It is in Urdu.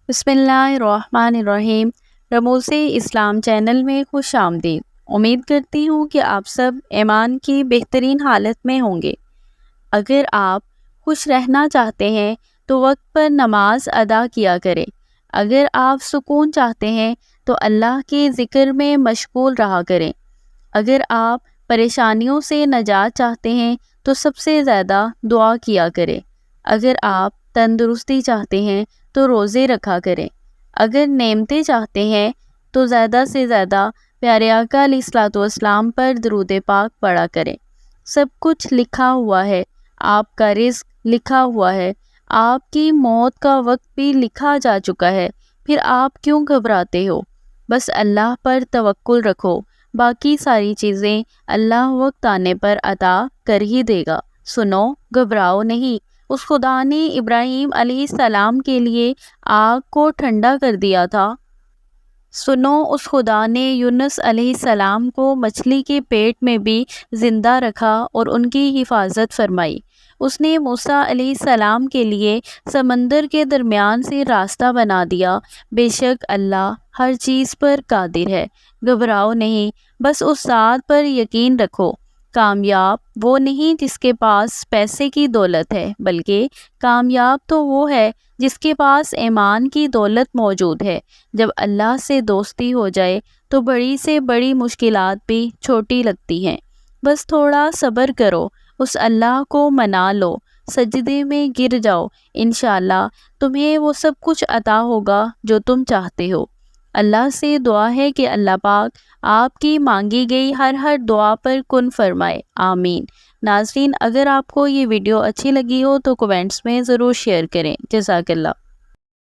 بسم اللہ الرحمن الرحیم۔ رموز اسلام چینل میں خوش آمدید۔ امید کرتی ہوں کہ آپ سب ایمان کی بہترین حالت میں ہوں گے۔ اگر آپ خوش رہنا چاہتے ہیں تو وقت پر نماز ادا کیا کریں۔ اگر آپ سکون چاہتے ہیں تو اللہ کے ذکر میں مشغول رہا کریں۔ اگر آپ پریشانیوں سے نجات چاہتے ہیں تو سب سے زیادہ دعا کیا کریں۔ اگر آپ تندرستی چاہتے ہیں تو روزے رکھا کریں۔ اگر نعمتیں چاہتے ہیں تو زیادہ سے زیادہ پیارے آقا علیہ الصلوۃ والسلام پر درود پاک پڑھا کریں۔ سب کچھ لکھا ہوا ہے، آپ کا رزق لکھا ہوا ہے، آپ کی موت کا وقت بھی لکھا جا چکا ہے، پھر آپ کیوں گھبراتے ہو؟ بس اللہ پر توکل رکھو، باقی ساری چیزیں اللہ وقت آنے پر عطا کر ہی دے گا۔ سنو، گھبراؤ نہیں۔ اس خدا نے ابراہیم علیہ السلام کے لیے آگ کو ٹھنڈا کر دیا تھا۔ سنو، اس خدا نے یونس علیہ السلام کو مچھلی کے پیٹ میں بھی زندہ رکھا اور ان کی حفاظت فرمائی۔ اس نے موسیٰ علیہ السلام کے لیے سمندر کے درمیان سے راستہ بنا دیا۔ بے شک اللہ ہر چیز پر قادر ہے۔ گھبراؤ نہیں، بس اس ذات پر یقین رکھو۔ کامیاب وہ نہیں جس کے پاس پیسے کی دولت ہے، بلکہ کامیاب تو وہ ہے جس کے پاس ایمان کی دولت موجود ہے۔ جب اللہ سے دوستی ہو جائے تو بڑی سے بڑی مشکلات بھی چھوٹی لگتی ہیں۔ بس تھوڑا صبر کرو، اس اللہ کو منا لو، سجدے میں گر جاؤ، انشاءاللہ تمہیں وہ سب کچھ عطا ہوگا جو تم چاہتے ہو۔ اللہ سے دعا ہے کہ اللہ پاک آپ کی مانگی گئی ہر دعا پر کن فرمائے، آمین۔ ناظرین، اگر آپ کو یہ ویڈیو اچھی لگی ہو تو کومنٹس میں ضرور شیئر کریں۔ جزاک اللہ۔